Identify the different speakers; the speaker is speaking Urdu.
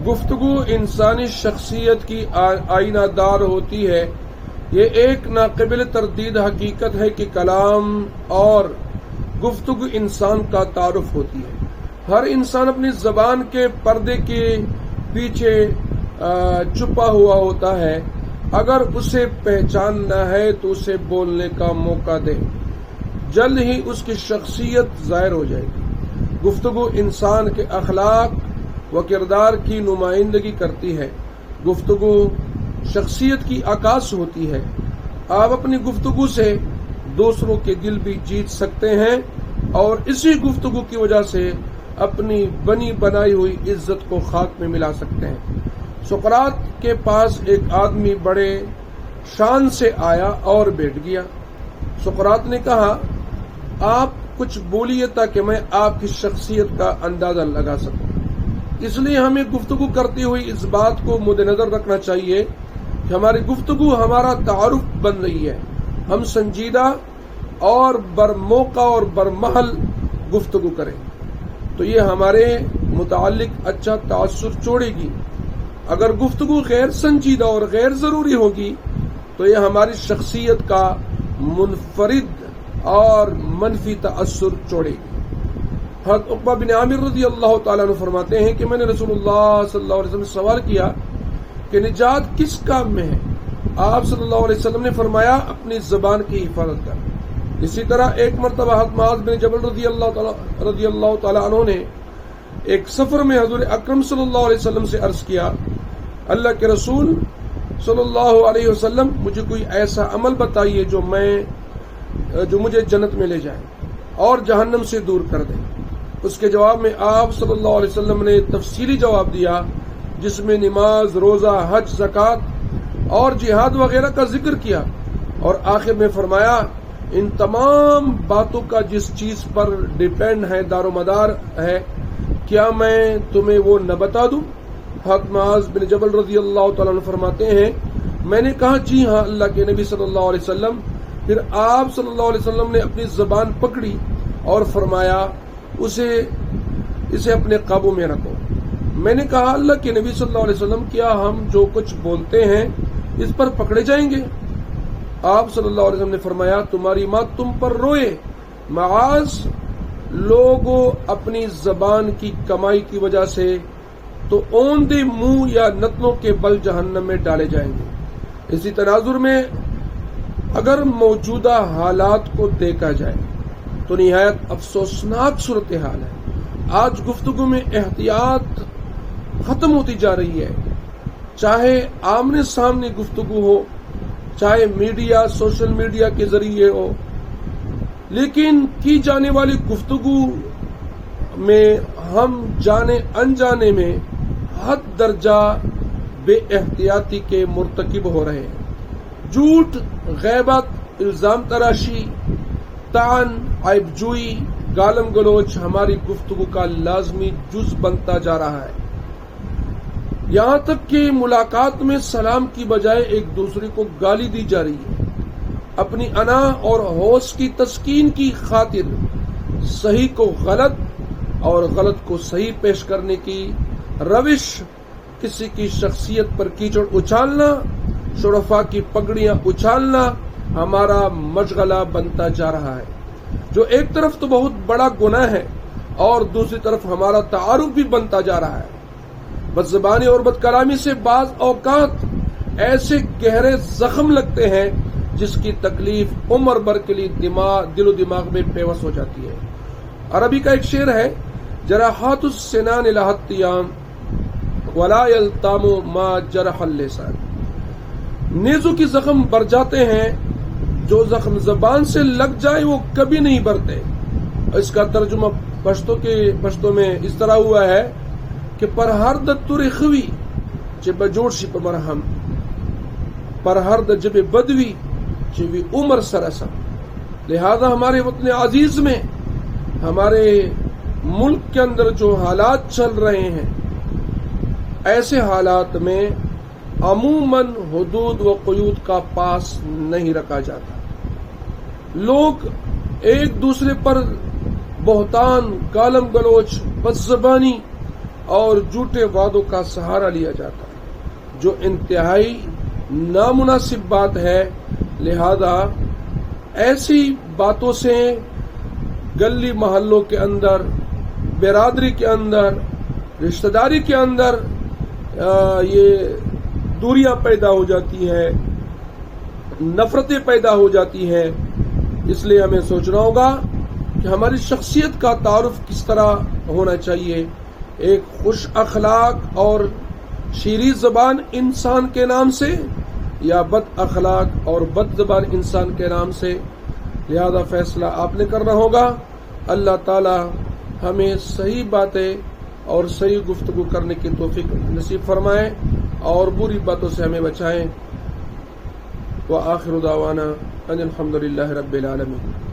Speaker 1: گفتگو انسانی شخصیت کی آئینہ دار ہوتی ہے۔ یہ ایک ناقابل تردید حقیقت ہے کہ کلام اور گفتگو انسان کا تعارف ہوتی ہے۔ ہر انسان اپنی زبان کے پردے کے پیچھے چھپا ہوا ہوتا ہے۔ اگر اسے پہچاننا ہے تو اسے بولنے کا موقع دے، جلد ہی اس کی شخصیت ظاہر ہو جائے گی۔ گفتگو انسان کے اخلاق و کردار کی نمائندگی کرتی ہے۔ گفتگو شخصیت کی عکاس ہوتی ہے۔ آپ اپنی گفتگو سے دوسروں کے دل بھی جیت سکتے ہیں اور اسی گفتگو کی وجہ سے اپنی بنی بنائی ہوئی عزت کو خاک میں ملا سکتے ہیں۔ سقراط کے پاس ایک آدمی بڑے شان سے آیا اور بیٹھ گیا۔ سقراط نے کہا، آپ کچھ بولیے تاکہ میں آپ کی شخصیت کا اندازہ لگا سکوں۔ اس لیے ہمیں گفتگو کرتے ہوئے اس بات کو مد نظر رکھنا چاہیے کہ ہماری گفتگو ہمارا تعارف بن رہی ہے۔ ہم سنجیدہ اور برموقع اور برمحل گفتگو کریں تو یہ ہمارے متعلق اچھا تاثر چھوڑے گی۔ اگر گفتگو غیر سنجیدہ اور غیر ضروری ہوگی تو یہ ہماری شخصیت کا منفرد اور منفی تاثر چھوڑے گی۔ حضرت عقبہ بن عامر رضی اللہ تعالیٰ عنہ فرماتے ہیں کہ میں نے رسول اللہ صلی اللہ علیہ وسلم سے سوال کیا کہ نجات کس کام میں ہے؟ آپ صلی اللہ علیہ وسلم نے فرمایا، اپنی زبان کی حفاظت کر۔ اسی طرح ایک مرتبہ حضرت معاذ بن جبل رضی اللہ تعالیٰ عنہ نے ایک سفر میں حضور اکرم صلی اللہ علیہ وسلم سے عرض کیا، اللہ کے رسول صلی اللہ علیہ وسلم، مجھے کوئی ایسا عمل بتائیے جو مجھے جنت میں لے جائے اور جہنم سے دور کر دے۔ اس کے جواب میں آپ صلی اللہ علیہ وسلم نے تفصیلی جواب دیا جس میں نماز، روزہ، حج، زکوٰۃ اور جہاد وغیرہ کا ذکر کیا، اور آخر میں فرمایا، ان تمام باتوں کا جس چیز پر ڈیپینڈ ہے، دار و مدار ہے، کیا میں تمہیں وہ نہ بتا دوں؟ حضرت معاذ بن جبل رضی اللہ تعالیٰ عنہ فرماتے ہیں، میں نے کہا، جی ہاں اللہ کے نبی صلی اللہ علیہ وسلم۔ پھر آپ صلی اللہ علیہ وسلم نے اپنی زبان پکڑی اور فرمایا، اسے اپنے قابو میں رکھو۔ میں نے کہا، اللہ کے نبی صلی اللہ علیہ وسلم، کیا ہم جو کچھ بولتے ہیں اس پر پکڑے جائیں گے؟ آپ صلی اللہ علیہ وسلم نے فرمایا، تمہاری ماں تم پر روئے معاذ، لوگوں اپنی زبان کی کمائی کی وجہ سے تو اوندے منہ یا نتنوں کے بل جہنم میں ڈالے جائیں گے۔ اسی تناظر میں اگر موجودہ حالات کو دیکھا جائے تو نہایت افسوسناک صورتحال ہے۔ آج گفتگو میں احتیاط ختم ہوتی جا رہی ہے، چاہے آمنے سامنے گفتگو ہو، چاہے میڈیا، سوشل میڈیا کے ذریعے ہو، لیکن کی جانے والی گفتگو میں ہم جانے انجانے میں حد درجہ بے احتیاطی کے مرتکب ہو رہے ہیں۔ جھوٹ، غیبت، الزام تراشی، طعن، عیب جوئی، گالم گلوچ ہماری گفتگو کا لازمی جز بنتا جا رہا ہے۔ یہاں تک کہ ملاقات میں سلام کی بجائے ایک دوسرے کو گالی دی جا رہی ہے۔ اپنی انا اور ہوش کی تسکین کی خاطر صحیح کو غلط اور غلط کو صحیح پیش کرنے کی روش، کسی کی شخصیت پر کیچڑ اچھالنا، شرفاء کی پگڑیاں اچھالنا ہمارا مشغلہ بنتا جا رہا ہے، جو ایک طرف تو بہت بڑا گناہ ہے اور دوسری طرف ہمارا تعارف بھی بنتا جا رہا ہے۔ بد زبانی اور بد کلامی سے بعض اوقات ایسے گہرے زخم لگتے ہیں جس کی تکلیف عمر بھر کے لیے دل و دماغ میں پیوست ہو جاتی ہے۔ عربی کا ایک شعر ہے، جراحات السنان لها الطیام ولا یلتام ما جرح اللسان۔ نیزوں کی زخم بھر جاتے ہیں، جو زخم زبان سے لگ جائے وہ کبھی نہیں بھرتے۔ اس کا ترجمہ پشتو میں اس طرح ہوا ہے کہ پر ہر د تور خوی چه بجوڑ شی پر مرہم، پر ہر د جب بدوی چه وی عمر سرسم۔ لہذا ہمارے وطن عزیز میں، ہمارے ملک کے اندر جو حالات چل رہے ہیں، ایسے حالات میں عموماً حدود و قیود کا پاس نہیں رکھا جاتا۔ لوگ ایک دوسرے پر بہتان، گالم گلوچ، بد زبانی اور جھوٹے وعدوں کا سہارا لیا جاتا ہے، جو انتہائی نامناسب بات ہے۔ لہذا ایسی باتوں سے گلی محلوں کے اندر، برادری کے اندر، رشتہ داری کے اندر یہ دوریاں پیدا ہو جاتی ہیں، نفرتیں پیدا ہو جاتی ہیں۔ اس لیے ہمیں سوچنا ہوگا کہ ہماری شخصیت کا تعارف کس طرح ہونا چاہیے۔ ایک خوش اخلاق اور شیریں زبان انسان کے نام سے، یا بد اخلاق اور بد زبان انسان کے نام سے؟ لہذا فیصلہ آپ نے کرنا ہوگا۔ اللہ تعالی ہمیں صحیح باتیں اور صحیح گفتگو کرنے کی توفیق نصیب فرمائے اور بری باتوں سے ہمیں بچائیں۔ وآخر دعوانا ان الحمد للہ رب العالمین۔